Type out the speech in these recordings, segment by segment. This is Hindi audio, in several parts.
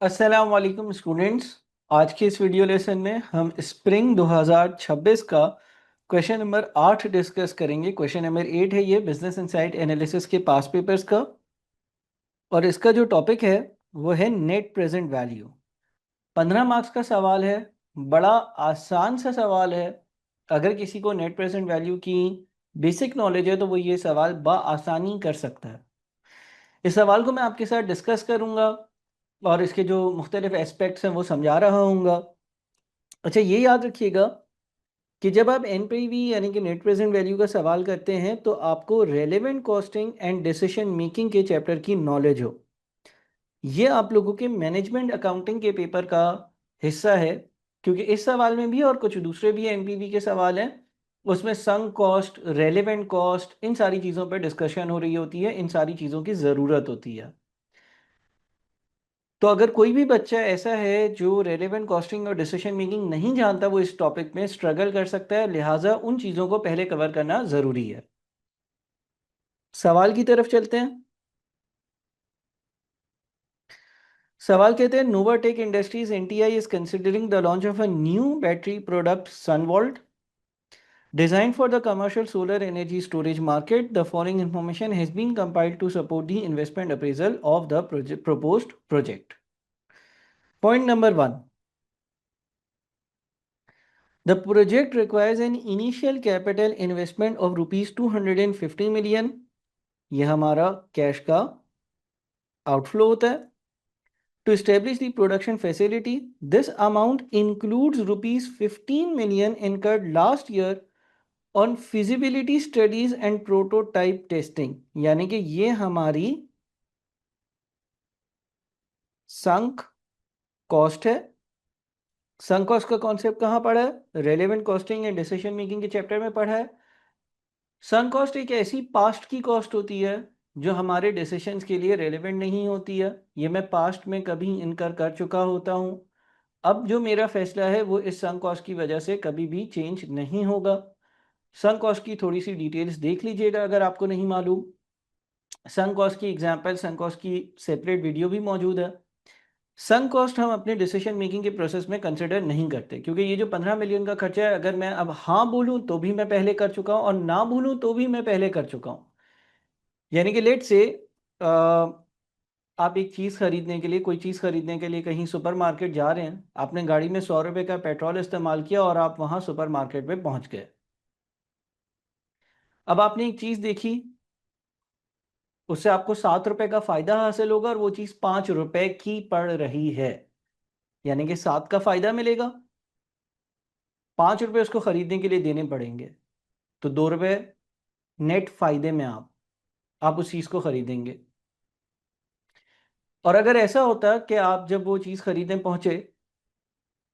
अस्सलाम वालेकुम स्टूडेंट्स। आज के इस वीडियो लेसन में हम स्प्रिंग 2026 का क्वेश्चन नंबर 8 डिस्कस करेंगे। क्वेश्चन नंबर 8 है ये बिजनेस इनसाइट एनालिसिस के पास पेपर्स का, और इसका जो टॉपिक है वो है नेट प्रेजेंट वैल्यू। 15 मार्क्स का सवाल है, बड़ा आसान सा सवाल है। अगर किसी को नेट प्रेजेंट वैल्यू की बेसिक नॉलेज है तो वो ये सवाल बआसानी कर सकता है। इस सवाल को मैं आपके साथ डिस्कस करूंगा और इसके जो मुख्तलिफ एस्पेक्ट्स हैं वो समझा रहा हूँगा। अच्छा, ये याद रखिएगा कि जब आप एनपीवी यानी कि नेट प्रेजेंट वैल्यू का सवाल करते हैं तो आपको relevant costing and decision making के चैप्टर की नॉलेज हो। ये आप लोगों के मैनेजमेंट अकाउंटिंग के पेपर का हिस्सा है, क्योंकि इस सवाल में भी और कुछ दूसरे भी एनपीवी के सवाल हैं, उसमें संक कॉस्ट, रेलेवेंट कॉस्ट, इन सारी चीज़ों पर डिस्कशन हो रही होती है, इन सारी चीज़ों की ज़रूरत होती है। तो अगर कोई भी बच्चा ऐसा है जो रेलेवेंट कॉस्टिंग और डिसीजन मेकिंग नहीं जानता, वो इस टॉपिक में स्ट्रगल कर सकता है, लिहाजा उन चीज़ों को पहले कवर करना ज़रूरी है। सवाल की तरफ चलते हैं। सवाल कहते हैं Novatech Industries NTI is considering the launch of a new battery product Sunvault designed for the commercial solar energy storage market. The following information has been compiled to support the investment appraisal of the proposed project. Point number 1. The project requires an initial capital investment of rupees 250 million. ये हमारा कैश का आउटफ्लो होता है। To establish the production facility, this amount includes rupees 15 million incurred last year on feasibility studies and prototype testing। यानी कि ये हमारी संक कॉस्ट है। संक कॉस्ट का कॉन्सेप्ट कहाँ पढ़ा है? Relevant costing and decision making के चैप्टर में पढ़ा है। संक कॉस्ट एक ऐसी पास्ट की कॉस्ट होती है जो हमारे डिसीशंस के लिए रेलेवेंट नहीं होती है। ये मैं पास्ट में कभी इनकर कर चुका होता हूँ। अब जो मेरा फैसला है वो इस संक कॉस्ट की वजह से कभी भी चेंज नहीं होगा। संक कॉस्ट की थोड़ी सी डिटेल्स देख लीजिएगा अगर आपको नहीं मालूम। संक कॉस्ट की एग्जांपल, संक कॉस्ट की सेपरेट वीडियो भी मौजूद है। संक कॉस्ट हम अपने डिसीजन मेकिंग के प्रोसेस में कंसिडर नहीं करते, क्योंकि ये जो 15 मिलियन का खर्चा है, अगर मैं अब हाँ बोलूँ तो भी मैं पहले कर चुका हूँ और ना बोलूँ तो भी मैं पहले कर चुका हूँ। यानी कि लेट से आप एक चीज़ खरीदने के लिए, कोई चीज़ खरीदने के लिए कहीं सुपरमार्केट जा रहे हैं, आपने गाड़ी में 100 रुपये का पेट्रोल इस्तेमाल किया और आप वहाँ सुपरमार्केट में पहुँच गए। अब आपने एक चीज़ देखी, उससे आपको 7 रुपये का फायदा हासिल होगा और वो चीज़ 5 रुपये की पड़ रही है, यानी कि 7 का फायदा मिलेगा। 5 रुपये उसको खरीदने के लिए देने पड़ेंगे, तो 2 रुपये नेट फायदे में आप उस चीज़ को खरीदेंगे। और अगर ऐसा होता कि आप जब वो चीज़ खरीदने पहुंचे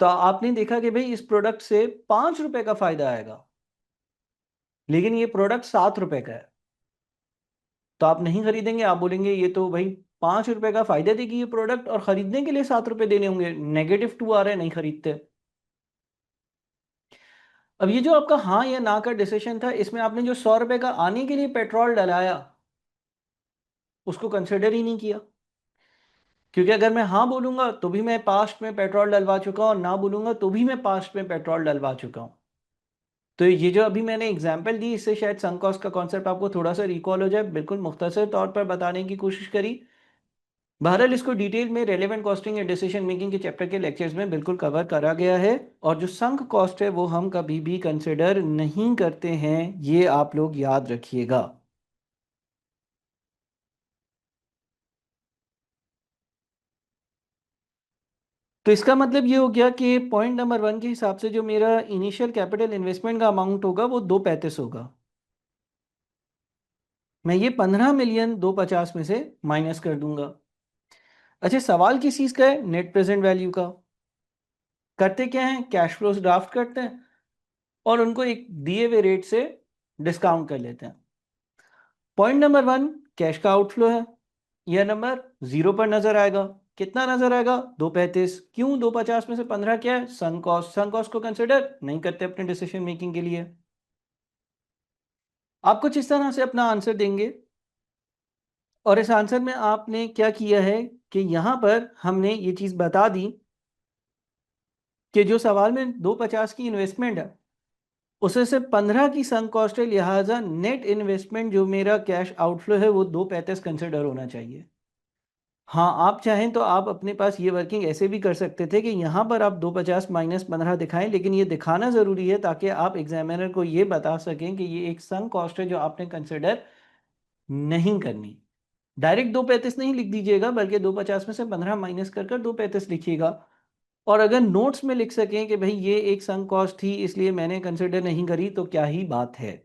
तो आपने देखा कि भाई इस प्रोडक्ट से 5 रुपए का फायदा आएगा, लेकिन ये प्रोडक्ट 7 रुपए का है, तो आप नहीं खरीदेंगे। आप बोलेंगे ये तो भाई 5 रुपए का फायदा देगी ये प्रोडक्ट और खरीदने के लिए 7 रुपए देने होंगे, -2 आ रहे हैं, नहीं खरीदते। अब ये जो आपका हाँ या ना का डिसीजन था, इसमें आपने जो 100 रुपए का आने के लिए पेट्रोल डलाया उसको कंसिडर ही नहीं किया, क्योंकि अगर मैं हाँ बोलूंगा तो भी मैं पास्ट में पेट्रोल डलवा चुका हूं और ना बोलूंगा तो भी मैं पास्ट में पेट्रोल डलवा चुका हूं। तो ये जो अभी मैंने एग्जांपल दी, इससे शायद संक कॉस्ट का कॉन्सेप्ट आपको थोड़ा सा रिकॉल हो जाए। बिल्कुल मुख्तसर तौर पर बताने की कोशिश करी। बहरहाल इसको डिटेल में relevant costing and decision making के चैप्टर के लेक्चर्स में बिल्कुल कवर करा गया है, और जो संक कॉस्ट है वो हम कभी भी कंसिडर नहीं करते हैं, ये आप लोग याद रखिएगा। तो इसका मतलब ये हो गया कि पॉइंट नंबर 1 के हिसाब से जो मेरा इनिशियल कैपिटल इन्वेस्टमेंट का अमाउंट होगा वो 235 होगा। मैं ये 15 मिलियन 250 में से माइनस कर दूंगा। अच्छा, सवाल किस चीज़ का है? नेट प्रेजेंट वैल्यू का। करते क्या है, कैश फ्लोज ड्राफ्ट करते हैं और उनको एक दिए हुए रेट से डिस्काउंट कर लेते हैं। पॉइंट नंबर 1 कैश का आउटफ्लो है। यह नंबर जीरो पर नजर आएगा। कितना नजर आएगा? 235। क्यों 250 में से 15 क्या है? सन कॉस्ट। सन कॉस्ट को कंसिडर नहीं करते अपने डिसीजन मेकिंग के लिए। आप कुछ इस तरह से अपना आंसर देंगे और इस आंसर में आपने क्या किया है कि यहां पर हमने ये चीज बता दी कि जो सवाल में 250 की इन्वेस्टमेंट है उससे से 15 की संक कॉस्ट है, लिहाजा नेट इन्वेस्टमेंट जो मेरा कैश आउटफ्लो है वो 235 कंसिडर होना चाहिए। हाँ, आप चाहें तो आप अपने पास ये वर्किंग ऐसे भी कर सकते थे कि यहाँ पर आप 250 माइनस 15 दिखाएं, लेकिन ये दिखाना ज़रूरी है ताकि आप एग्जामिनर को ये बता सकें कि ये एक संक कॉस्ट है जो आपने कंसिडर नहीं करनी। डायरेक्ट 235 नहीं लिख दीजिएगा, बल्कि 250 में से 15 माइनस कर कर 235 लिखिएगा। और अगर नोट्स में लिख सकें कि भाई ये एक संक कॉस्ट थी इसलिए मैंने कंसिडर नहीं करी, तो क्या ही बात है।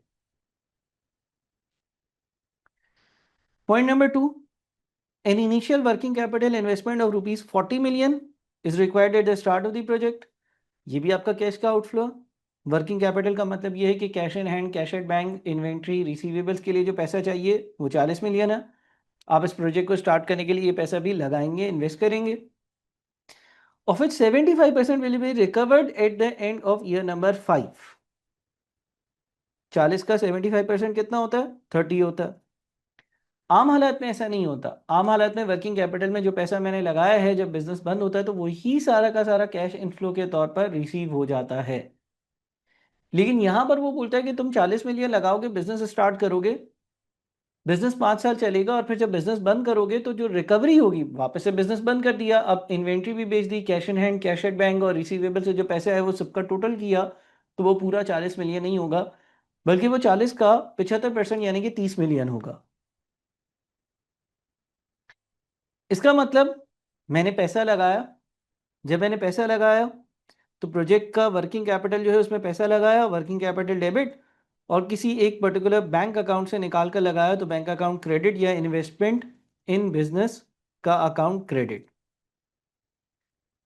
Point number 2, an initial working capital investment of rupees 40 million is required at the start of the project। ये भी आपका कैश का आउटफ्लो। वर्किंग कैपिटल का मतलब ये है कि cash in hand, cash at bank, inventory, receivables के लिए जो पैसा चाहिए वो 40 मिलियन है। आप इस प्रोजेक्ट को स्टार्ट करने के लिए ये पैसा भी लगाएंगे, इन्वेस्ट करेंगे। Of which 75% will be recovered at the end of year number 5। 40 का 75% कितना होता है? 30 होता है। आम हालात में ऐसा नहीं होता। आम हालात में वर्किंग कैपिटल में जो पैसा मैंने लगाया है जब बिजनेस बंद होता है तो वही सारा का सारा कैश इनफ्लो के तौर पर रिसीव हो जाता है। लेकिन यहां पर वो बोलता है कि तुम 40 मिलियन लगाओगे, बिजनेस स्टार्ट करोगे, बिजनेस 5 साल चलेगा और फिर जब बिजनेस बंद करोगे तो जो रिकवरी होगी, वापस से बिजनेस बंद कर दिया, अब इन्वेंट्री भी बेच दी, cash in hand, cash at bank और रिसीवेबल से जो पैसा है वो सबका टोटल किया, तो वो पूरा 40 मिलियन नहीं होगा, बल्कि वो 40 का 75% यानी कि 30 मिलियन होगा। इसका मतलब मैंने पैसा लगाया, जब मैंने पैसा लगाया तो प्रोजेक्ट का वर्किंग कैपिटल जो है उसमें पैसा लगाया, वर्किंग कैपिटल डेबिट, और किसी एक पर्टिकुलर बैंक अकाउंट से निकाल कर लगाया तो बैंक अकाउंट क्रेडिट, या इन्वेस्टमेंट इन बिजनेस का अकाउंट क्रेडिट।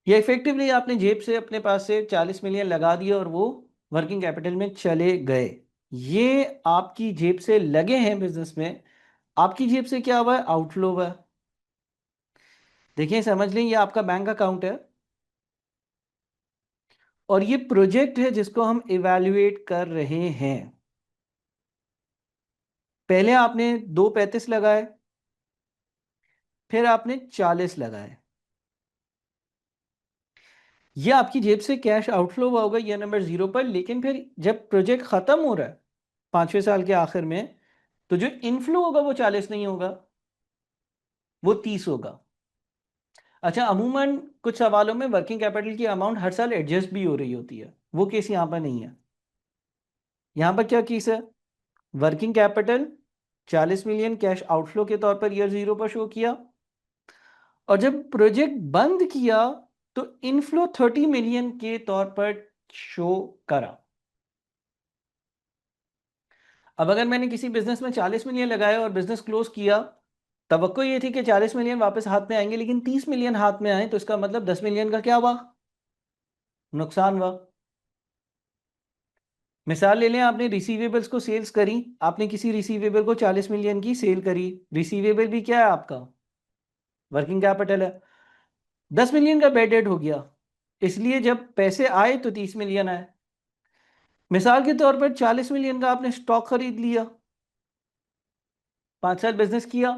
या इफेक्टिवली आपने जेब से अपने पास से 40 मिलियन लगा दिया और वो वर्किंग कैपिटल में चले गए। ये आपकी जेब से लगे हैं बिजनेस में, आपकी जेब से क्या हुआ है? आउटफ्लो हुआ है। देखिए समझ लें, ये आपका बैंक अकाउंट है और ये प्रोजेक्ट है जिसको हम इवैल्यूएट कर रहे हैं। पहले आपने 235 लगाए, फिर आपने 40 लगाए। ये आपकी जेब से कैश आउटफ्लो हुआ होगा ये नंबर 0 पर, लेकिन फिर जब प्रोजेक्ट खत्म हो रहा है 5वें साल के आखिर में, तो जो इनफ्लो होगा वो 40 नहीं होगा, वो 30 होगा। अच्छा, अमूमन कुछ सवालों में वर्किंग कैपिटल की अमाउंट हर साल एडजस्ट भी हो रही होती है, वो केस यहां पर नहीं है। यहां पर क्या केस है? Working capital 40 million cash outflow के तौर पर ईयर 0 पर शो किया, और जब प्रोजेक्ट बंद किया तो इनफ्लो 30 मिलियन के तौर पर शो करा। अब अगर मैंने किसी बिजनेस में 40 मिलियन लगाया और बिजनेस क्लोज किया, तवक्को ये थी कि 40 मिलियन वापस हाथ में आएंगे, लेकिन 30 मिलियन हाथ में आए तो इसका मतलब 10 मिलियन का क्या हुआ? नुकसान हुआ। मिसाल ले लें, आपने रिसीवेबल्स को सेल्स करी, आपने किसी रिसीवेबल को 40 मिलियन की सेल करी। रिसीवेबल भी क्या है आपका? वर्किंग कैपिटल है। 10 मिलियन का बैड डेट हो गया, इसलिए जब पैसे आए तो 30 मिलियन आए। मिसाल के तौर पर 40 मिलियन का आपने स्टॉक खरीद लिया, 5 साल बिजनेस किया,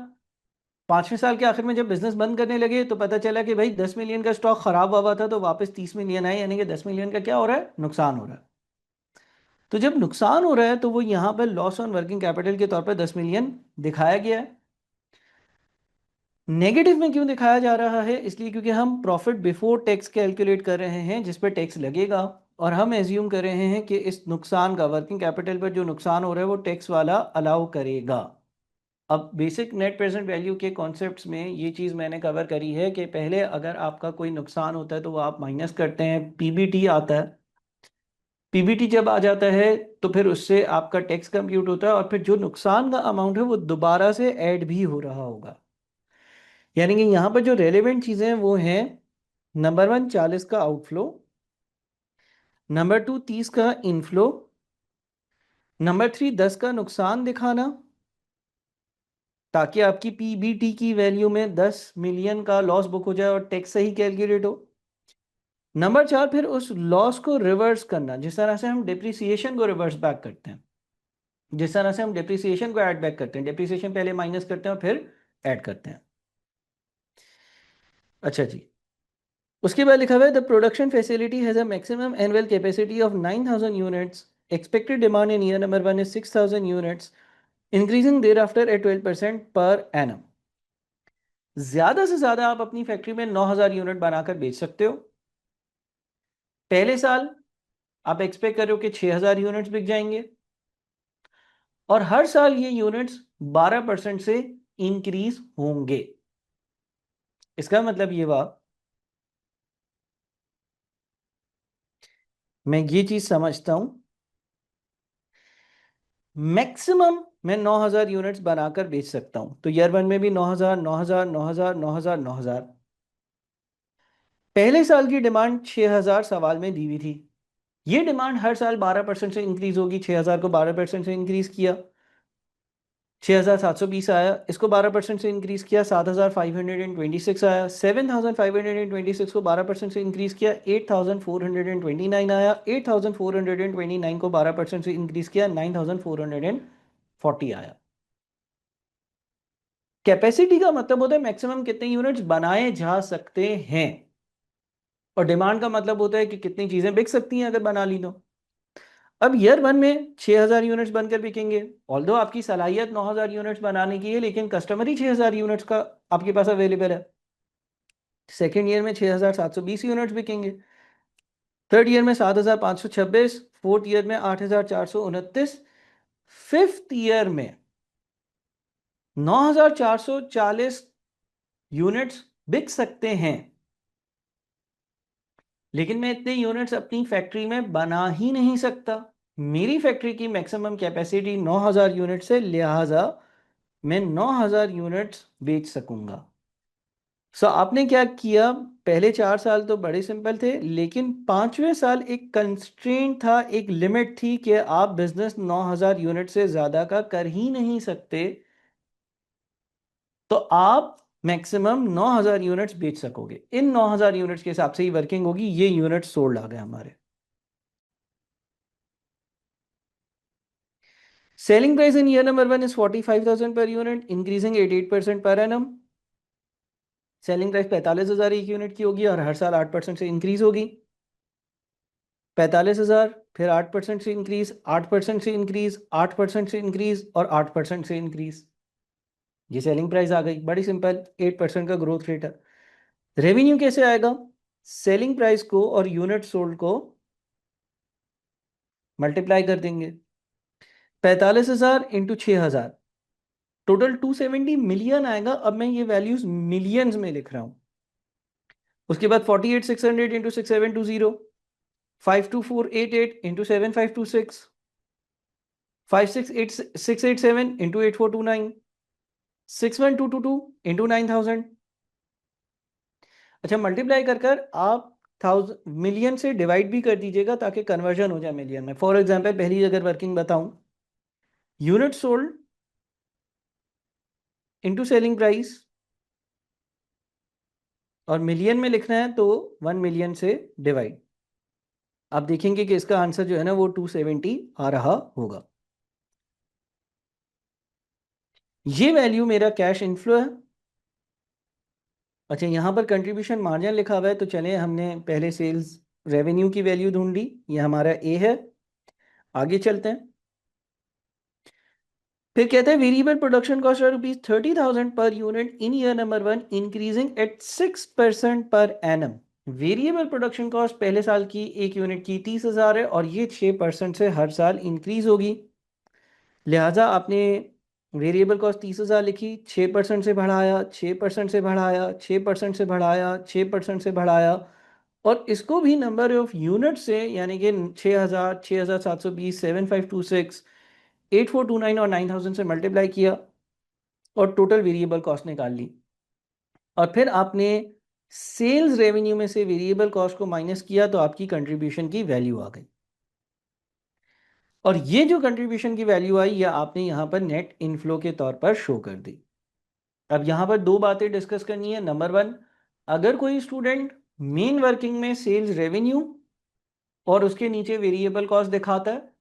5वें साल के आखिर में जब बिजनेस बंद करने लगे तो पता चला कि भाई 10 मिलियन का स्टॉक खराब हुआ था, तो वापस 30 मिलियन आए, यानी कि 10 मिलियन का क्या हो रहा है? नुकसान हो रहा है। तो जब नुकसान हो रहा है तो वो यहां पर लॉस ऑन वर्किंग कैपिटल के तौर पर 10 मिलियन दिखाया गया है। नेगेटिव में क्यों दिखाया जा रहा है? इसलिए क्योंकि हम प्रॉफिट बिफोर टैक्स कैलकुलेट कर रहे हैं जिस पर टैक्स लगेगा, और हम एज्यूम कर रहे हैं कि इस नुकसान का, वर्किंग कैपिटल पर जो नुकसान हो रहा है वो टैक्स वाला अलाउ करेगा। अब बेसिक नेट प्रेजेंट वैल्यू के कॉन्सेप्ट्स में ये चीज़ मैंने कवर करी है कि पहले अगर आपका कोई नुकसान होता है तो वो आप माइनस करते हैं, पीबीटी आता है। पीबीटी जब आ जाता है तो फिर उससे आपका टैक्स कंप्यूट होता है, और फिर जो नुकसान का अमाउंट है वो दोबारा से ऐड भी हो रहा होगा। यानी कि यहाँ पर जो रेलेवेंट चीज़ें हैं वो हैं, नंबर 1 40 का आउटफ्लो, नंबर 2 30 का इनफ्लो, नंबर 3 10 का नुकसान दिखाना ताकि आपकी पीबीटी की वैल्यू में 10 मिलियन का लॉस बुक हो जाए और टैक्स सही कैलकुलेट हो। नंबर 4 फिर उस लॉस को रिवर्स करना, जिस तरह से हम डिप्रिसिएशन को रिवर्स बैक करते हैं, जिस तरह से हम डिप्रिसिएशन को ऐड बैक करते हैं, डिप्रिसिएशन पहले माइनस करते हैं और फिर ऐड करते हैं। अच्छा जी, उसके बाद लिखा हुआ है the production facility has a maximum annual capacity of 9000 units, expected demand in year number 1 is 6000 units, increasing thereafter at 12% per annum. ज्यादा से ज्यादा आप अपनी फैक्ट्री में 9000 यूनिट बनाकर बेच सकते हो। पहले साल आप एक्सपेक्ट कर रहे हो कि 6000 यूनिट्स बिक जाएंगे, और हर साल ये यूनिट्स 12% से इंक्रीज होंगे। इसका मतलब ये हुआ, मैं ये चीज समझता हूं, मैक्सिमम मैं 9000 यूनिट्स बनाकर बेच सकता हूं। तो ईयर वन में भी 9000 9000 9000 9000 9000। पहले साल की डिमांड 6000 सवाल में दी हुई थी। ये डिमांड हर साल 12% से इंक्रीज होगी। 6000 को 12% से इंक्रीज किया, 6720 आया। इसको 12% से इंक्रीज किया, 7526 आया। 7526 को 12% से इंक्रीज किया, 8429 आया। 8429 को 12% से इंक्रीज किया, 9440 आया। कैपेसिटी का मतलब होता है मैक्सिमम कितने यूनिट्स बनाए जा सकते हैं, और डिमांड का मतलब होता है कि कितनी चीजें बिक सकती हैं अगर बना ली तो। अब ईयर वन में 6000 यूनिट्स बनकर बिकेंगे। ऑल्दो आपकी सलाहियत 9000 यूनिट्स बनाने की है, लेकिन कस्टमर ही 6000 यूनिट्स का आपके पास अवेलेबल है। सेकेंड ईयर में 6720 यूनिट्स बिकेंगे। थर्ड ईयर में 7526। फोर्थ ईयर में 8429। फिफ्थ ईयर में 9440 यूनिट्स बिक सकते हैं। लेकिन मैं इतने यूनिट्स अपनी फैक्ट्री में बना ही नहीं सकता। मेरी फैक्ट्री की मैक्सिमम कैपेसिटी 9000 यूनिट से, लिहाजा मैं 9000 यूनिट्स बेच सकूंगा। सो आपने क्या किया, पहले 4 साल तो बड़े सिंपल थे, लेकिन पांचवें साल एक कंस्ट्रेंट था, एक लिमिट थी कि आप बिजनेस 9000 यूनिट से ज्यादा का कर ही नहीं सकते। तो आप मैक्सिमम 9000 यूनिट्स बेच सकोगे। इन 9000 यूनिट्स के हिसाब से ही वर्किंग होगी। ये यूनिट सोल्ड आ गए हमारे। Selling price in year number 1 is 45,000 per unit, increasing 88% per annum. Selling price 45,000 एक यूनिट की होगी और हर साल 8% से इंक्रीज होगी। 45,000, फिर 8% से इंक्रीज, 8% से इंक्रीज, 8% से इंक्रीज और 8% से इंक्रीज। ये सेलिंग प्राइस आ गई, बड़ी सिंपल, 8% का ग्रोथ रेट है। रेवेन्यू कैसे आएगा, सेलिंग प्राइस को और यूनिट सोल्ड को मल्टीप्लाई कर देंगे। 45,000 इंटू 6,000, टोटल 270 मिलियन आएगा। अब मैं ये वैल्यूज मिलियंस में लिख रहा हूं। उसके बाद 48,600 इंटू 6720, 52488 इंटू 7526, 568,687 इंटू 8429, 61,222 इंटू 9000। अच्छा, मल्टीप्लाई कर कर आप थाउजेंड मिलियन से डिवाइड भी कर दीजिएगा ताकि कन्वर्जन हो जाए मिलियन में। फॉर एग्जांपल पहली अगर वर्किंग बताऊं, unit sold into selling price, और मिलियन में लिखना है तो 1 मिलियन से डिवाइड। आप देखेंगे कि इसका आंसर जो है ना वो 270 आ रहा होगा। ये वैल्यू मेरा कैश इनफ्लो है। अच्छा, यहाँ पर कंट्रीब्यूशन मार्जिन लिखा हुआ है, तो चलें, हमने पहले सेल्स रेवेन्यू की वैल्यू ढूंढी, ये हमारा ए है। आगे चलते हैं। फिर कहते हैं variable production cost of ₹30,000 per unit in year number 1, increasing at 6% per annum. Variable production cost पहले साल की एक यूनिट की 30,000 है, और ये 6% से हर साल इंक्रीज होगी। लिहाजा आपने वेरिएबल कॉस्ट 30,000 लिखी, 6% से बढ़ाया, 6% से बढ़ाया, 6% से बढ़ाया, 6% से बढ़ाया, और इसको भी नंबर ऑफ यूनिट से, यानी कि 6,000, 6,720, 7,526, 8,429 और 9,000 से मल्टीप्लाई किया, और टोटल वेरिएबल कॉस्ट निकाल ली। और फिर आपने सेल्स रेवेन्यू में से वेरिएबल कॉस्ट को माइनस किया, तो आपकी कंट्रीब्यूशन की वैल्यू आ गई। और ये जो कंट्रीब्यूशन की वैल्यू आई, यह आपने यहां पर नेट इनफ्लो के तौर पर शो कर दी। अब यहां पर दो बातें डिस्कस करनी है। नंबर 1, अगर कोई स्टूडेंट मेन वर्किंग में सेल्स रेवेन्यू और उसके नीचे वेरिएबल कॉस्ट दिखाता है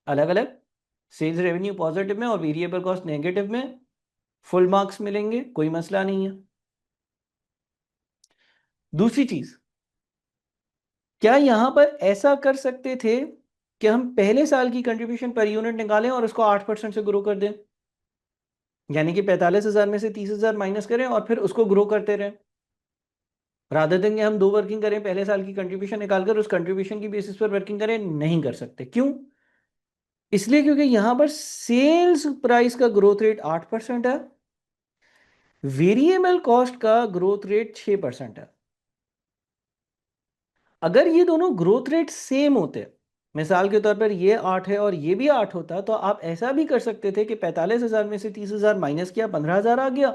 अलग अलग, सेल्स रेवेन्यू पॉजिटिव में और वेरिएबल कॉस्ट नेगेटिव में, फुल मार्क्स मिलेंगे, कोई मसला नहीं है। दूसरी चीज, क्या यहां पर ऐसा कर सकते थे कि हम पहले साल की कंट्रीब्यूशन पर यूनिट निकालें और उसको 8% से ग्रो कर दें, यानी कि 45,000 में से 30,000 माइनस करें और फिर उसको ग्रो करते रहें, रादर देन हम दो वर्किंग करें, पहले साल की कंट्रीब्यूशन निकालकर उस कंट्रीब्यूशन की बेसिस पर वर्किंग करें? नहीं कर सकते। क्यों? इसलिए क्योंकि यहां पर सेल्स प्राइस का ग्रोथ रेट 8% है, वेरिएबल कॉस्ट का ग्रोथ रेट 6% है। अगर ये दोनों ग्रोथ रेट सेम होते, मिसाल के तौर पर ये 8 है और ये भी 8 होता, तो आप ऐसा भी कर सकते थे कि 45,000 में से 30,000 माइनस किया, 15,000 आ गया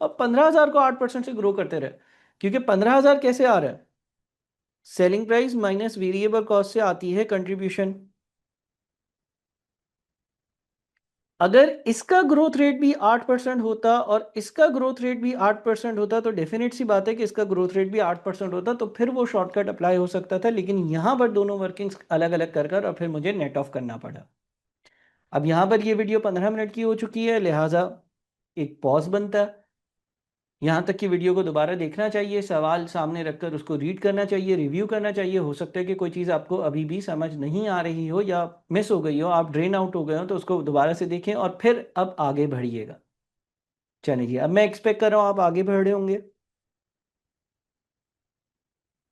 और 15,000 को 8% से ग्रो करते रहे, क्योंकि 15,000 कैसे आ रहा है? Selling price minus variable cost से आती है कंट्रीब्यूशन। अगर इसका ग्रोथ रेट भी 8% होता और इसका ग्रोथ रेट भी 8% होता, तो डेफिनेट सी बात है कि इसका ग्रोथ रेट भी 8% होता, तो फिर वो शॉर्टकट अप्लाई हो सकता था। लेकिन यहां पर दोनों वर्किंग्स अलग अलग कर और फिर मुझे नेट ऑफ करना पड़ा। अब यहां पर ये वीडियो 15 मिनट की हो चुकी है, लिहाजा एक पॉज बनता है। यहाँ तक की वीडियो को दोबारा देखना चाहिए, सवाल सामने रखकर उसको रीड करना चाहिए, रिव्यू करना चाहिए। हो सकता है कि कोई चीज़ आपको अभी भी समझ नहीं आ रही हो या मिस हो गई हो, आप ड्रेन आउट हो गए हो, तो उसको दोबारा से देखें और फिर अब आगे बढ़िएगा। चलिए, अब मैं एक्सपेक्ट कर रहा हूँ आप आगे बढ़ रहे होंगे।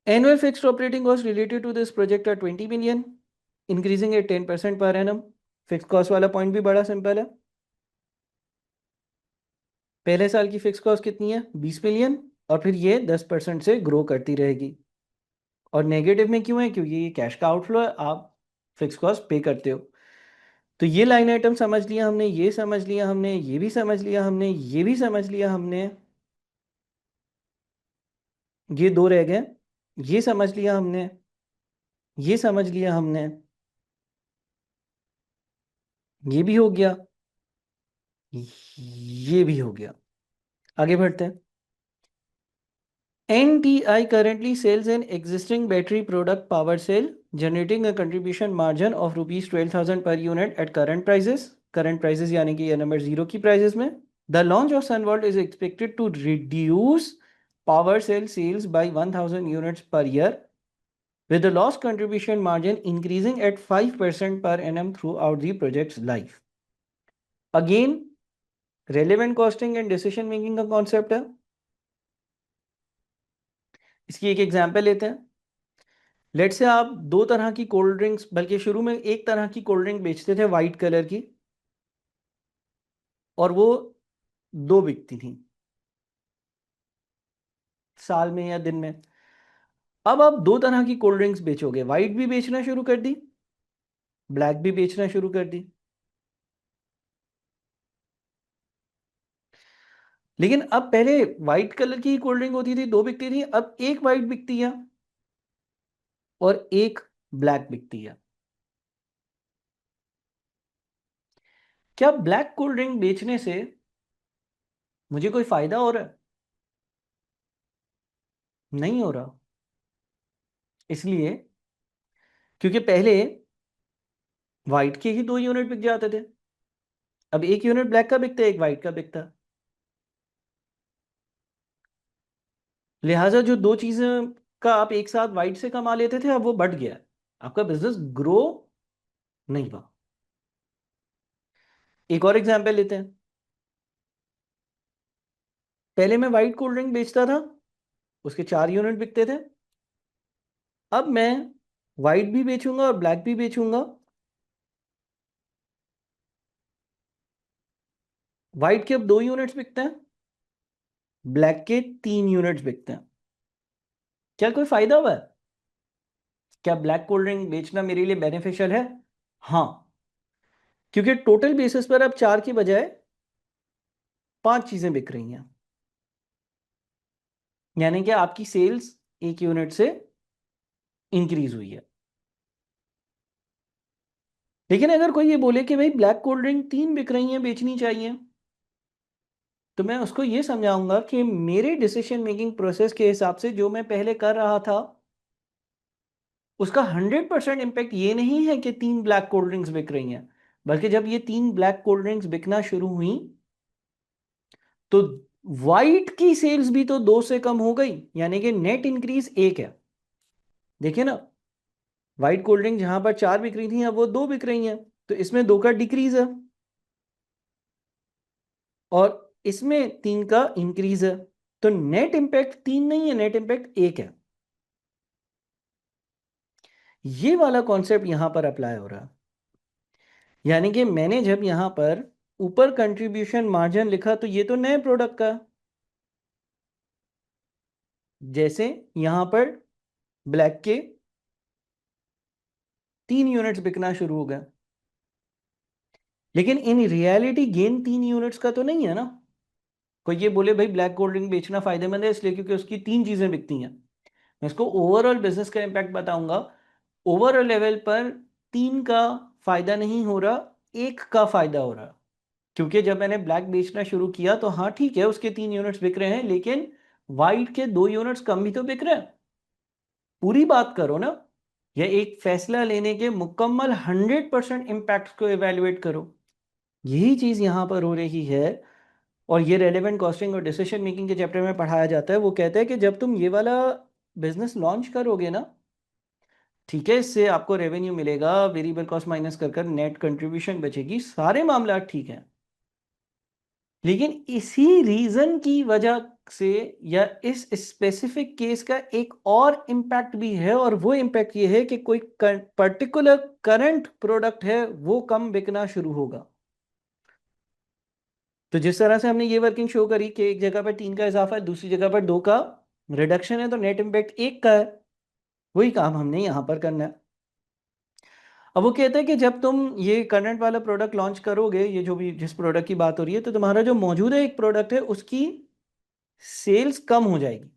Annual fixed operating cost related to this project are 20 million, increasing at 10% per annum. Fix cost वाला पॉइंट भी बड़ा सिंपल है। पहले साल की फिक्स कॉस्ट कितनी है? 20 मिलियन, और फिर ये 10% से ग्रो करती रहेगी। और नेगेटिव में क्यों है? क्योंकि ये कैश का आउटफ्लो है, आप फिक्स कॉस्ट पे करते हो। तो ये लाइन आइटम समझ लिया हमने, ये समझ लिया हमने, ये भी समझ लिया हमने, ये भी समझ लिया हमने, ये दो रह गए, ये समझ लिया हमने, ये समझ लिया हमने, ये भी हो गया, ये भी हो गया। आगे बढ़ते हैं। NTI currently sells an existing battery product power cell, generating a contribution margin of rupees 12,000 per unit at current prices. Current prices यानी कि ये नंबर जीरो की प्राइसेस में. The launch of Sunvolt is expected to reduce power cell sales by 1,000 units per year, with the loss contribution margin increasing at 5% per annum throughout the project's life. Again, relevant costing and decision making का concept है. इसकी एक एग्जांपल लेते हैं। लेट से आप दो तरह की कोल्ड ड्रिंक्स, बल्कि शुरू में एक तरह की कोल्ड ड्रिंक बेचते थे वाइट कलर की, और वो दो बिकती थी साल में या दिन में। अब आप दो तरह की कोल्ड ड्रिंक्स बेचोगे, वाइट भी बेचना शुरू कर दी, ब्लैक भी बेचना शुरू कर दी। लेकिन अब पहले व्हाइट कलर की कोल्ड ड्रिंक होती थी, दो बिकती थी, अब एक व्हाइट बिकती है और एक ब्लैक बिकती है। क्या ब्लैक कोल्ड ड्रिंक बेचने से मुझे कोई फायदा हो रहा है? नहीं हो रहा। इसलिए क्योंकि पहले व्हाइट के ही दो यूनिट बिक जाते थे, अब एक यूनिट ब्लैक का बिकता है, एक व्हाइट का बिकता है। लिहाजा जो दो चीजें का आप एक साथ वाइट से कमा लेते थे, अब वो बढ़ गया है, आपका बिजनेस ग्रो नहीं हुआ। एक और एग्जांपल लेते हैं। पहले मैं वाइट कोल्ड ड्रिंक बेचता था, उसके 4 यूनिट बिकते थे। अब मैं वाइट भी बेचूंगा और ब्लैक भी बेचूंगा। वाइट के अब 2 यूनिट्स बिकते हैं, ब्लैक के 3 यूनिट्स बिकते हैं। क्या कोई फायदा हुआ है? क्या ब्लैक कोल्ड ड्रिंक बेचना मेरे लिए बेनिफिशियल है? हाँ, क्योंकि टोटल बेसिस पर अब 4 की बजाय 5 चीजें बिक रही हैं, यानी कि आपकी सेल्स 1 यूनिट से इंक्रीज हुई है। लेकिन अगर कोई ये बोले कि भाई ब्लैक कोल्ड ड्रिंक 3 बिक रही हैं, बेचनी चाहिए, तो मैं उसको ये समझाऊंगा कि मेरे डिसीजन मेकिंग प्रोसेस के हिसाब से जो मैं पहले कर रहा था, उसका 100% इम्पैक्ट ये नहीं है कि 3 ब्लैक कोल्ड ड्रिंक्स बिक रही हैं, बल्कि जब ये 3 ब्लैक कोल्ड ड्रिंक्स बिकना शुरू हुई, तो वाइट की सेल्स भी तो 2 से कम हो गई, यानी कि नेट इंक्रीज 1 है। देखिए ना, व्हाइट कोल्ड ड्रिंक जहां पर 4 बिक रही थी अब वो 2 बिक रही हैं, तो इसमें 2 का डिक्रीज है और इसमें 3 का इंक्रीज है। तो नेट इंपैक्ट 3 नहीं है, नेट इंपैक्ट 1 है। ये वाला कॉन्सेप्ट यहां पर अप्लाई हो रहा है। यानी कि मैंने जब यहां पर ऊपर कंट्रीब्यूशन मार्जिन लिखा तो ये तो नए प्रोडक्ट का, जैसे यहां पर ब्लैक के 3 यूनिट्स बिकना शुरू हो गए, लेकिन इन रियलिटी गेन 3 यूनिट्स का तो नहीं है ना। कोई ये बोले भाई ब्लैक कोल्ड ड्रिंक बेचना फायदेमंद है इसलिए क्योंकि उसकी 3 चीजें बिकती हैं। मैं इसको ओवरऑल बिजनेस का इंपैक्ट बताऊंगा। ओवरऑल लेवल पर 3 का फायदा नहीं हो रहा, 1 का फायदा हो रहा। क्योंकि जब मैंने ब्लैक बेचना शुरू किया तो हाँ ठीक है उसके 3 यूनिट्स बिक रहे हैं, लेकिन वाइट के 2 यूनिट्स कम भी तो बिक रहे हैं। पूरी बात करो ना, या एक फैसला लेने के मुकम्मल 100% इम्पैक्ट को एवेल्युएट करो। यही चीज यहां पर हो रही है। और ये रेलेवेंट कॉस्टिंग और डिसीजन मेकिंग के चैप्टर में पढ़ाया जाता है। वो कहता है कि जब तुम ये वाला बिजनेस लॉन्च करोगे ना, ठीक है, इससे आपको रेवेन्यू मिलेगा, वेरिएबल कॉस्ट माइनस कर कर नेट कंट्रीब्यूशन बचेगी, सारे मामला ठीक है, लेकिन इसी रीजन की वजह से या इस स्पेसिफिक केस का एक और इम्पैक्ट भी है, और वो इम्पैक्ट ये है कि कोई पर्टिकुलर करंट प्रोडक्ट है वो कम बिकना शुरू होगा। तो जिस तरह से हमने ये वर्किंग शो करी कि एक जगह पर 3 का इजाफा है, दूसरी जगह पर 2 का रिडक्शन है, तो नेट इम्पैक्ट 1 का है। वही काम हमने यहां पर करना है। अब वो कहते हैं कि जब तुम ये करंट वाला प्रोडक्ट लॉन्च करोगे, ये जो भी जिस प्रोडक्ट की बात हो रही है, तो तुम्हारा जो मौजूदा एक प्रोडक्ट है उसकी सेल्स कम हो जाएगी।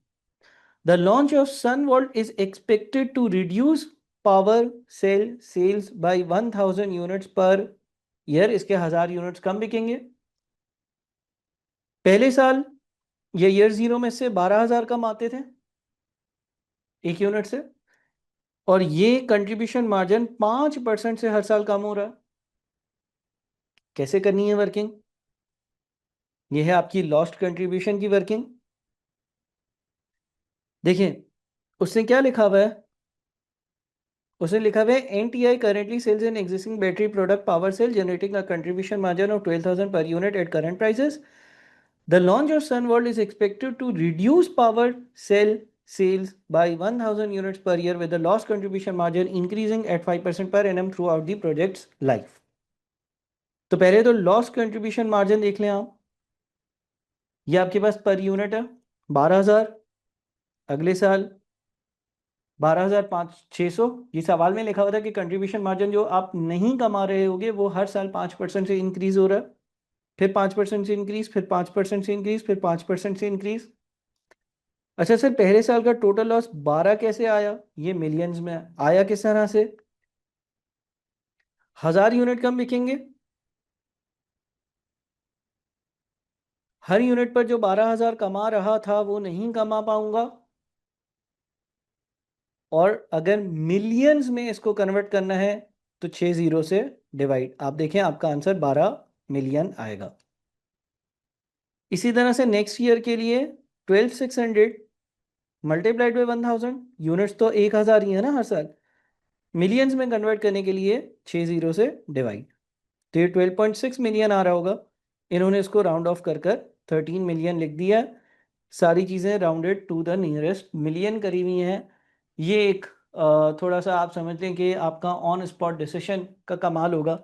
The launch of sun world is expected to reduce power cell sales by 1000 units per year. इसके 1000 यूनिट्स कम बिकेंगे पहले साल। ये ईयर जीरो में से 12,000 कम आते थे एक यूनिट से, और ये कंट्रीब्यूशन मार्जिन 5% से हर साल कम हो रहा है। कैसे करनी है वर्किंग? ये है आपकी लॉस्ट कंट्रीब्यूशन की वर्किंग। देखिए उसने क्या लिखा हुआ है, उसने लिखा हुआ है NTI currently sales in existing battery product power cell generating a contribution margin of 12,000 per unit at current prices. The launch of Sun World is expected to reduce power cell sales by 1,000 units per year with the loss contribution margin increasing at 5% per annum throughout the project's life. तो पहले तो लॉस कंट्रीब्यूशन मार्जिन देख लें आप। ये आपके पास पर यूनिट है 12,000, अगले साल 12,500। ये सवाल में लिखा हुआ था कि कंट्रीब्यूशन मार्जिन जो आप नहीं कमा रहे होगे वो हर साल 5% से इंक्रीज हो रहा है, फिर 5% से इंक्रीज, फिर 5% से इंक्रीज, फिर 5% से इंक्रीज। अच्छा सर, पहले साल का टोटल लॉस 12 कैसे आया? ये मिलियंस में आया किस तरह से? 1000 यूनिट कम बिकेंगे, हर यूनिट पर जो 12,000 कमा रहा था वो नहीं कमा पाऊंगा, और अगर मिलियंस में इसको कन्वर्ट करना है तो 6 जीरो से डिवाइड, आप देखें आपका आंसर 12 मिलियन आएगा। इसी तरह से नेक्स्ट ईयर के लिए 12,600 मल्टीप्लाइड बाई 1,000, यूनिट्स तो 1,000 ही है ना हर साल, मिलियंस में कन्वर्ट करने के लिए 6 जीरो से डिवाइड, तो ये 12.6 मिलियन आ रहा होगा। इन्होंने इसको राउंड ऑफ कर कर 13 मिलियन लिख दिया। सारी चीज़ें rounded to the nearest million करी हुई हैं। ये एक थोड़ा सा आप समझ लें कि आपका ऑन स्पॉट डिसीजन का कमाल होगा।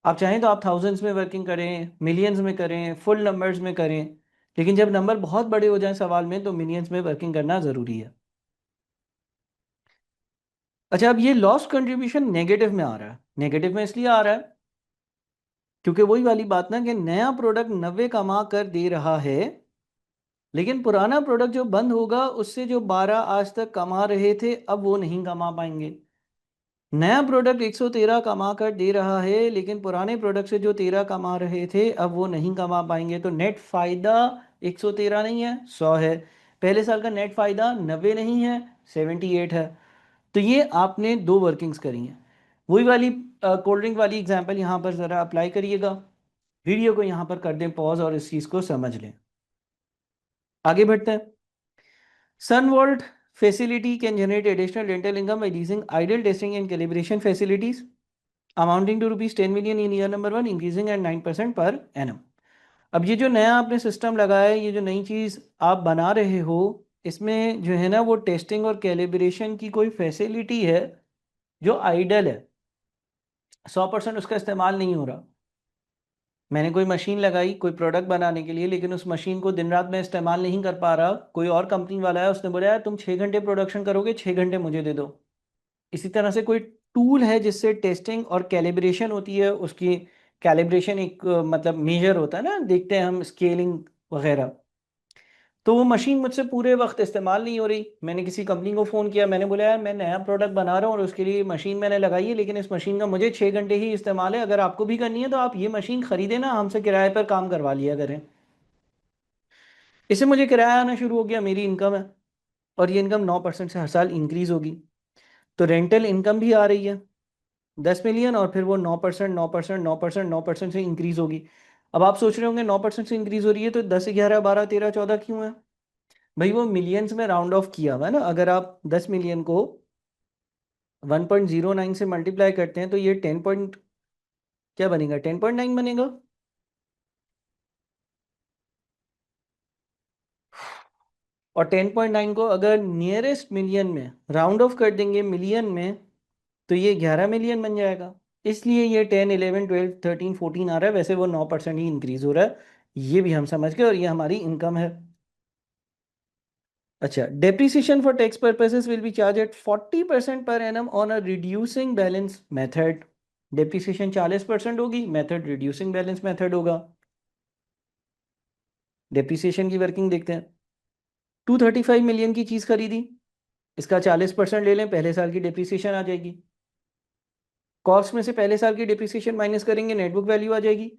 आप चाहें तो आप थाउजेंड्स में वर्किंग करें, मिलियंस में करें, फुल नंबर्स में करें, लेकिन जब नंबर बहुत बड़े हो जाएं सवाल में तो मिलियंस में वर्किंग करना ज़रूरी है। अच्छा, अब ये लॉस कंट्रीब्यूशन नेगेटिव में आ रहा है। नेगेटिव में इसलिए आ रहा है क्योंकि वही वाली बात ना कि नया प्रोडक्ट 90 कमा कर दे रहा है, लेकिन पुराना प्रोडक्ट जो बंद होगा उससे जो 12 आज तक कमा रहे थे अब वो नहीं कमा पाएंगे। नया प्रोडक्ट 113 कमा कर दे रहा है, लेकिन पुराने प्रोडक्ट से जो 13 कमा रहे थे अब वो नहीं कमा पाएंगे। तो नेट फायदा 113 नहीं है, 100 है। पहले साल का नेट फायदा 90 नहीं है, 78 है। तो ये आपने दो वर्किंग्स करी हैं। वही वाली कोल्ड ड्रिंक वाली एग्जांपल यहाँ पर ज़रा अप्लाई करिएगा। वीडियो को यहाँ पर कर दें पॉज और इस चीज़ को समझ लें। आगे बढ़ते हैं। Sunvault facility can generate additional rental income by leasing idle testing and calibration facilities amounting to rupees 10 million in year number 1, increasing at 9% per annum. अब ये जो नया आपने सिस्टम लगाया है, ये जो नई चीज़ आप बना रहे हो, इसमें जो है ना वो टेस्टिंग और कैलिब्रेशन की कोई फैसिलिटी है जो आइडल है, 100% उसका इस्तेमाल नहीं हो रहा। मैंने कोई मशीन लगाई कोई प्रोडक्ट बनाने के लिए, लेकिन उस मशीन को दिन रात में इस्तेमाल नहीं कर पा रहा। कोई और कंपनी वाला है, उसने बोला यार तुम 6 घंटे प्रोडक्शन करोगे, 6 घंटे मुझे दे दो। इसी तरह से कोई टूल है जिससे टेस्टिंग और कैलिब्रेशन होती है, उसकी कैलिब्रेशन एक मतलब मेजर होता है ना, देखते हैं हम स्केलिंग वगैरह। तो वो मशीन मुझसे पूरे वक्त इस्तेमाल नहीं हो रही। मैंने किसी कंपनी को फ़ोन किया, मैंने बोला यार मैं नया प्रोडक्ट बना रहा हूँ और उसके लिए मशीन मैंने लगाई है, लेकिन इस मशीन का मुझे 6 घंटे ही इस्तेमाल है। अगर आपको भी करनी है तो आप ये मशीन खरीदें ना, हमसे किराए पर काम करवा लिया करें। इससे मुझे किराया आना शुरू हो गया, मेरी इनकम है, और ये इनकम 9% से हर साल इंक्रीज होगी। तो रेंटल इनकम भी आ रही है 10 मिलियन, और फिर वो 9% 9% 9% 9% से इंक्रीज होगी। अब आप सोच रहे होंगे 9% से इंक्रीज हो रही है तो 10 11 12 13 14 क्यों है? भाई वो मिलियंस में राउंड ऑफ किया हुआ है ना। अगर आप 10 मिलियन को 1.09 से मल्टीप्लाई करते हैं तो ये 10 पॉइंट क्या बनेगा, 10.9 बनेगा। और 10.9 को अगर नियरेस्ट मिलियन में राउंड ऑफ कर देंगे मिलियन में, तो ये 11 मिलियन बन जाएगा। इसलिए ये 10 11 12 13 14 आ रहा है। वैसे वो 9% ही इंक्रीज हो रहा है, ये भी हम समझ गए, और ये हमारी इनकम है। अच्छा, depreciation for tax purposes will be charge at 40% per annum on a reducing balance method. Depreciation 40% होगी, मेथड रिड्यूसिंग बैलेंस मेथड होगा। डेप्रिसिएशन की वर्किंग देखते हैं। 235 मिलियन की चीज खरीदी, इसका 40% ले लें, पहले साल की डेप्रिसिएशन आ जाएगी। कॉस्ट में से पहले साल की डिप्रिसिएशन माइनस करेंगे, नेटबुक वैल्यू आ जाएगी।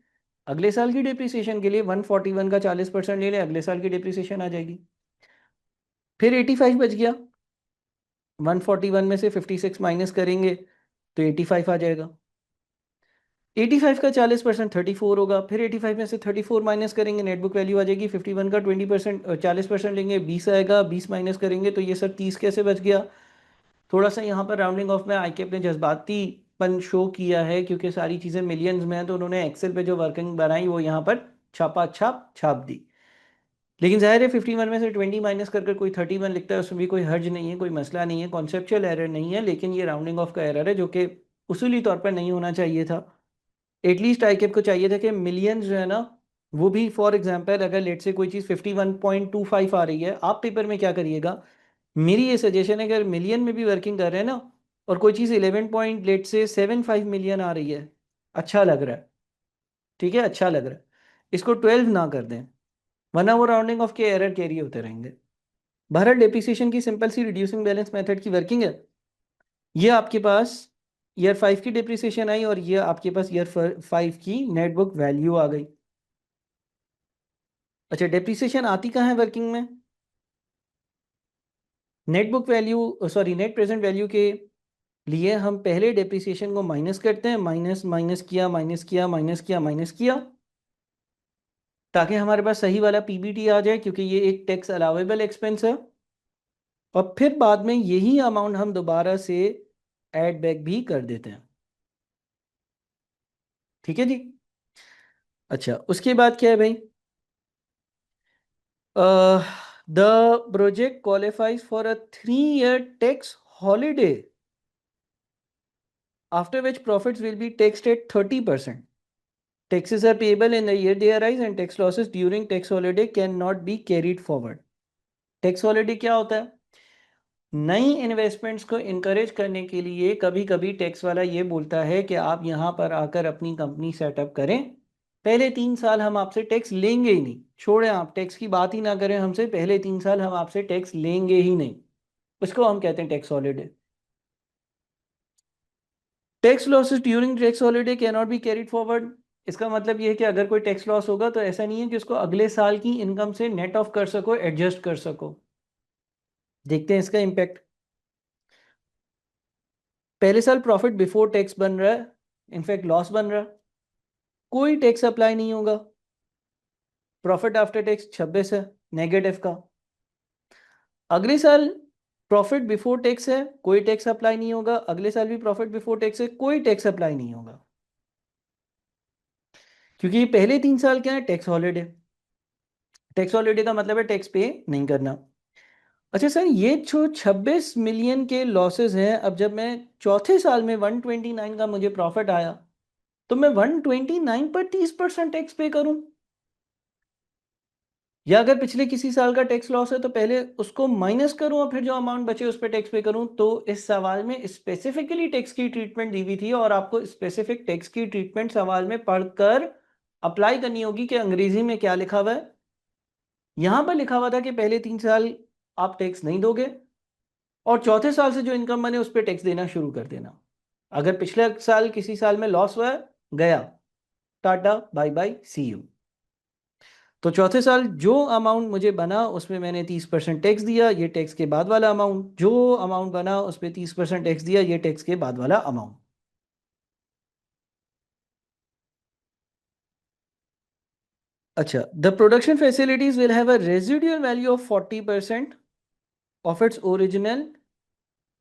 अगले साल की डिप्रिसिएशन के लिए 141 का 40% ले लें, अगले साल की डिप्रिसिएशन आ जाएगी। फिर 85 बच गया, 141 में से 56 माइनस करेंगे तो 85 आ जाएगा। 85 का 40% 34 होगा। फिर 85 में से 34 माइनस करेंगे, नेटबुक वैल्यू आ जाएगी। 51 का 20% 40% लेंगे, 20 आएगा। 20 माइनस करेंगे तो ये सब 30 कैसे बच गया? थोड़ा सा यहाँ पर राउंडिंग ऑफ में आईके अपने जज्बातीपन शो किया है, क्योंकि सारी चीज़ें मिलियंस में हैं, तो उन्होंने एक्सेल पे जो वर्किंग बनाई वो यहाँ पर छापा छाप छाप दी। लेकिन जाहिर है 51 में से 20 माइनस कर कर कोई 31 लिखता है, उसमें भी कोई हर्ज नहीं है, कोई मसला नहीं है, कॉन्सेप्चुअल एरर नहीं है। लेकिन ये राउंडिंग ऑफ का एरर है जो कि उसूली तौर पर नहीं होना चाहिए था। एटलीस्ट आईकेप को चाहिए था कि मिलियंस जो है ना, वो भी फॉर एग्जांपल अगर लेट से कोई चीज़ 51.25 आ रही है, आप पेपर में क्या करिएगा, मेरी ये सजेशन है कि अगर मिलियन में भी वर्किंग कर रहे हैं ना, और कोई चीज़ 11 पॉइंट लेट से 75 मिलियन आ रही है, अच्छा लग रहा है, ठीक है, अच्छा लग रहा है, इसको 12 ना कर दें, वरना वो राउंडिंग ऑफ के एरर कैरी होते रहेंगे। बहरहाल डेप्रिसिएशन की सिंपल सी रिड्यूसिंग बैलेंस मेथड की वर्किंग है। ये आपके पास ईयर 5 की डेप्रिसिएशन आई, और ये आपके पास ईयर 5 की नेटबुक वैल्यू आ गई। अच्छा, डेप्रिसिएशन आती कहाँ है वर्किंग में? Net book value, sorry net present value के लिए हम पहले डेप्रिसिएशन को माइनस करते हैं। माइनस माइनस किया, माइनस किया, माइनस किया, माइनस किया, ताकि हमारे पास सही वाला पीबीटी आ जाए, क्योंकि ये एक टैक्स अलाउेबल एक्सपेंस है। और फिर बाद में यही अमाउंट हम दोबारा से ऐड बैक भी कर देते हैं। ठीक है जी। अच्छा, उसके बाद क्या है भाई? The project qualifies for a 3 year tax holiday after which profits will be taxed at 30%. Taxes are payable in the year they arise and tax losses during tax holiday cannot be carried forward. Tax holiday क्या होता है? नई इन्वेस्टमेंट्स को इनकरेज करने के लिए कभी कभी टैक्स वाला ये बोलता है कि आप यहाँ पर आकर अपनी कंपनी सेटअप करें, पहले 3 साल हम आपसे टैक्स लेंगे ही नहीं, छोड़ें, आप टैक्स की बात ही ना करें हमसे, पहले 3 साल हम आपसे टैक्स लेंगे ही नहीं। उसको हम कहते हैं tax holiday. Tax losses during tax holiday can not be carried forward. इसका मतलब ये है कि अगर कोई टैक्स लॉस होगा तो ऐसा नहीं है कि उसको अगले साल की इनकम से नेट ऑफ कर सको, एडजस्ट कर सको। देखते हैं इसका इम्पैक्ट। पहले साल प्रॉफिट बिफोर टैक्स बन रहा है, इनफैक्ट लॉस बन रहा है, कोई टैक्स अप्लाई नहीं होगा। प्रॉफिट आफ्टर टैक्स 26 है नेगेटिव का। अगले साल प्रॉफिट बिफोर टैक्स है, कोई टैक्स अप्लाई नहीं होगा। अगले साल भी प्रॉफिट बिफोर टैक्स है, कोई टैक्स अप्लाई नहीं होगा, क्योंकि ये पहले 3 साल क्या है, टैक्स हॉलिडे। टैक्स हॉलिडे का मतलब है टैक्स पे नहीं करना। अच्छा सर, ये जो 26 मिलियन के लॉसेस हैं, अब जब मैं चौथे साल में 129 का मुझे प्रॉफिट आया, तो मैं 129 पर 30% टैक्स पे करूं, या अगर पिछले किसी साल का टैक्स लॉस है तो पहले उसको माइनस करूं और फिर जो अमाउंट बचे उस पर टैक्स पे करूं? तो इस सवाल में स्पेसिफिकली टैक्स की ट्रीटमेंट दी हुई थी और आपको स्पेसिफिक टैक्स की ट्रीटमेंट सवाल में पढ़कर अप्लाई करनी होगी कि अंग्रेजी में क्या लिखा हुआ है। यहां पर लिखा हुआ था कि पहले 3 साल आप टैक्स नहीं दोगे और चौथे साल से जो इनकम बने उस पर टैक्स देना शुरू कर देना। अगर पिछले साल किसी साल में लॉस हुआ है, गया, tata bye bye see you. तो चौथे साल जो अमाउंट मुझे बना उसमें मैंने 30% टैक्स दिया, ये टैक्स के बाद वाला अमाउंट। जो अमाउंट बना उस पर 30% टैक्स दिया, ये टैक्स के बाद वाला अमाउंट। अच्छा, the production facilities will have a residual value of 40% of its original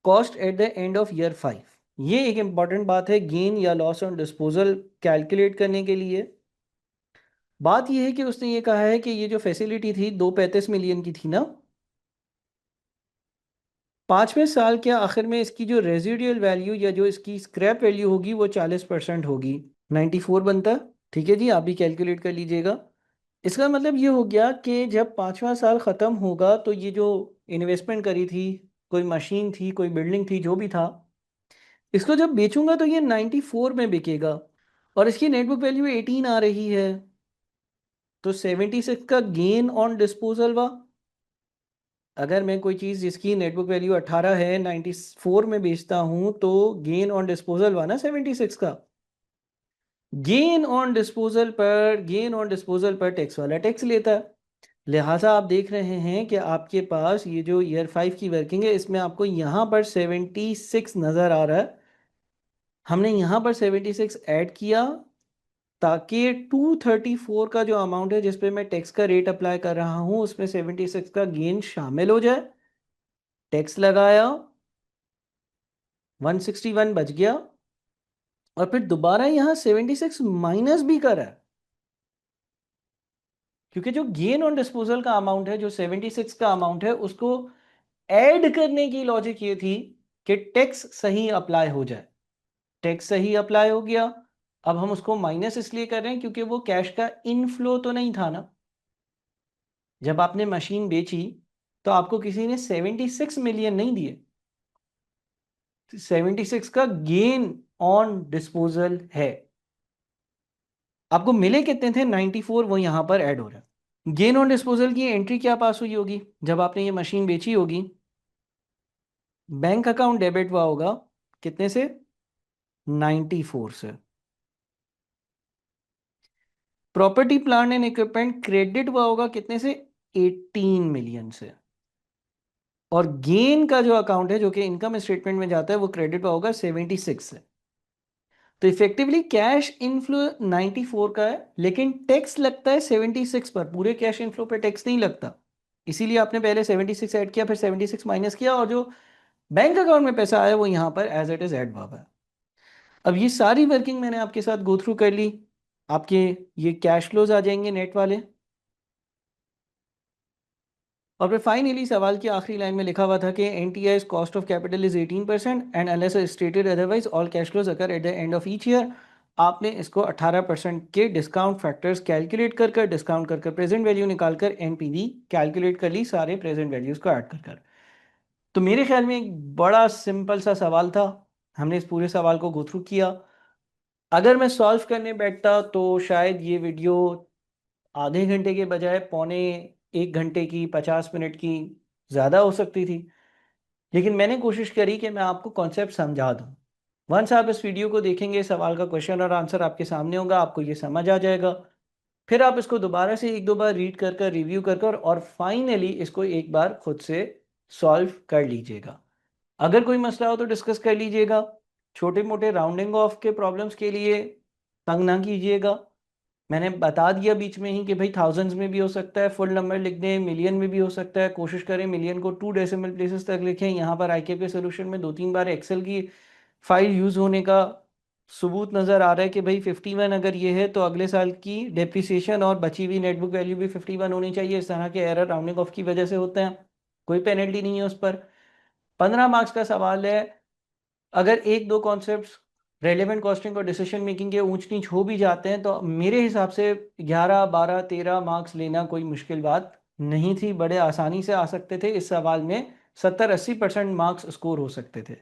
cost at the end of year 5। ये एक इंपॉर्टेंट बात है गेन या लॉस ऑन डिस्पोजल कैलकुलेट करने के लिए। बात यह है कि उसने ये कहा है कि ये जो फैसिलिटी थी 235 मिलियन की थी ना, 5वें साल के आखिर में इसकी जो रेजिडियल वैल्यू या जो इसकी स्क्रैप वैल्यू होगी वो 40% होगी। 94 बनता। ठीक है जी, आप भी कैलकुलेट कर लीजिएगा। इसका मतलब ये हो गया कि जब 5वां साल ख़त्म होगा तो ये जो इन्वेस्टमेंट करी थी, कोई मशीन थी, कोई बिल्डिंग थी, जो भी था, इसको जब बेचूंगा तो ये 94 में बिकेगा और इसकी नेटबुक वैल्यू 18 आ रही है। तो 76 का गेन ऑन डिस्पोजल हुआ। अगर मैं कोई चीज़ जिसकी नेटबुक वैल्यू 18 है 94 में बेचता हूं तो गेन ऑन डिस्पोजल हुआ ना 76 का। गेन ऑन डिस्पोजल पर टैक्स वाला टैक्स लेता है। लिहाजा आप देख रहे हैं कि आपके पास ये जो ईयर 5 की वर्किंग है इसमें आपको यहां पर 76 नज़र आ रहा है। हमने यहां पर 76 ऐड किया ताकि 234 का जो अमाउंट है जिसपे मैं टैक्स का रेट अप्लाई कर रहा हूं उसमें 76 का गेन शामिल हो जाए। टैक्स लगाया, 161 बच गया और फिर दोबारा यहां 76 माइनस भी करा है, क्योंकि जो गेन ऑन डिस्पोजल का अमाउंट है, जो 76 का अमाउंट है, उसको ऐड करने की लॉजिक ये थी कि टैक्स सही अप्लाई हो जाए। टैक्स सही अप्लाई हो गया। अब हम उसको माइनस इसलिए कर रहे हैं क्योंकि वो कैश का इनफ्लो तो नहीं था ना। जब आपने मशीन बेची तो आपको किसी ने 76 मिलियन नहीं दिए, 76 का गेन ऑन डिस्पोजल है। आपको मिले कितने थे, 94, वो यहां पर ऐड हो रहा है। गेन ऑन डिस्पोजल की एंट्री क्या पास हुई होगी जब आपने ये मशीन बेची होगी? बैंक अकाउंट डेबिट हुआ होगा कितने से, 94 से। Property plant and equipment credit हुआ होगा कितने से, 18 मिलियन से। और गेन का जो अकाउंट है जो कि इनकम स्टेटमेंट में जाता है वो क्रेडिट हुआ होगा 76 से। तो इफेक्टिवली कैश इनफ्लो 94 का है लेकिन टैक्स लगता है 76 पर। पूरे कैश इनफ्लो पे टैक्स नहीं लगता, इसीलिए आपने पहले 76 ऐड किया, फिर 76 माइनस किया और जो बैंक अकाउंट में पैसा आया वो यहां पर एज इट इज ऐड हुआ है। अब ये सारी वर्किंग मैंने आपके साथ गो थ्रू कर ली। आपके ये कैश फ्लोज आ जाएंगे नेट वाले। और फिर फाइनली सवाल की आखिरी लाइन में लिखा हुआ था कि NTI's cost of capital is 18% and unless stated otherwise all cash flows occur at the end of each year. आपने इसको 18% के डिस्काउंट फैक्टर्स कैलकुलेट कर कर, डिस्काउंट कर कर प्रेजेंट वैल्यू निकाल कर एनपीवी कैलकुलेट कर ली, सारे प्रेजेंट वैल्यूज को ऐड कर कर। तो मेरे ख्याल में एक बड़ा सिंपल सा सवाल था। हमने इस पूरे सवाल को गो थ्रू किया। अगर मैं सॉल्व करने बैठता तो शायद ये वीडियो आधे घंटे के बजाय पौने 1 घंटे की, 50 मिनट की ज़्यादा हो सकती थी। लेकिन मैंने कोशिश करी कि मैं आपको कॉन्सेप्ट समझा दूं। वंस आप इस वीडियो को देखेंगे, सवाल का क्वेश्चन और आंसर आपके सामने होगा, आपको ये समझ आ जाएगा। फिर आप इसको दोबारा से 1-2 बार रीड कर कर, रिव्यू कर कर और फाइनली इसको एक बार खुद से सॉल्व कर लीजिएगा। अगर कोई मसला हो तो डिस्कस कर लीजिएगा। छोटे मोटे राउंडिंग ऑफ के प्रॉब्लम्स के लिए तंग ना कीजिएगा। मैंने बता दिया बीच में ही कि भाई थाउजेंड्स में भी हो सकता है, फुल नंबर लिख दें, मिलियन में भी हो सकता है, कोशिश करें मिलियन को 2 डेसिमल प्लेसेस तक लिखें। यहाँ पर आईके सोल्यूशन में 2-3 बार एक्सेल की फाइल यूज़ होने का सबूत नज़र आ रहा है कि भाई 51 अगर ये है तो अगले साल की डेप्रिसिएशन और बची हुई नेटबुक वैल्यू भी 51 होनी चाहिए। इस तरह के एरर राउंडिंग ऑफ की वजह से होते हैं, कोई पेनल्टी नहीं है उस पर। 15 मार्क्स का सवाल है। अगर एक दो कॉन्सेप्ट्स रेलेवेंट कॉस्टिंग और डिसीजन मेकिंग के ऊंच नीच हो भी जाते हैं तो मेरे हिसाब से 11, 12, 13 मार्क्स लेना कोई मुश्किल बात नहीं थी, बड़े आसानी से आ सकते थे। इस सवाल में 70-80% मार्क्स स्कोर हो सकते थे।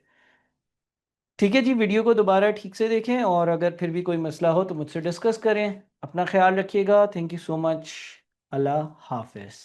ठीक है जी, वीडियो को दोबारा ठीक से देखें और अगर फिर भी कोई मसला हो तो मुझसे डिस्कस करें। अपना ख्याल रखिएगा। Thank you so much. अल्लाह हाफिज़।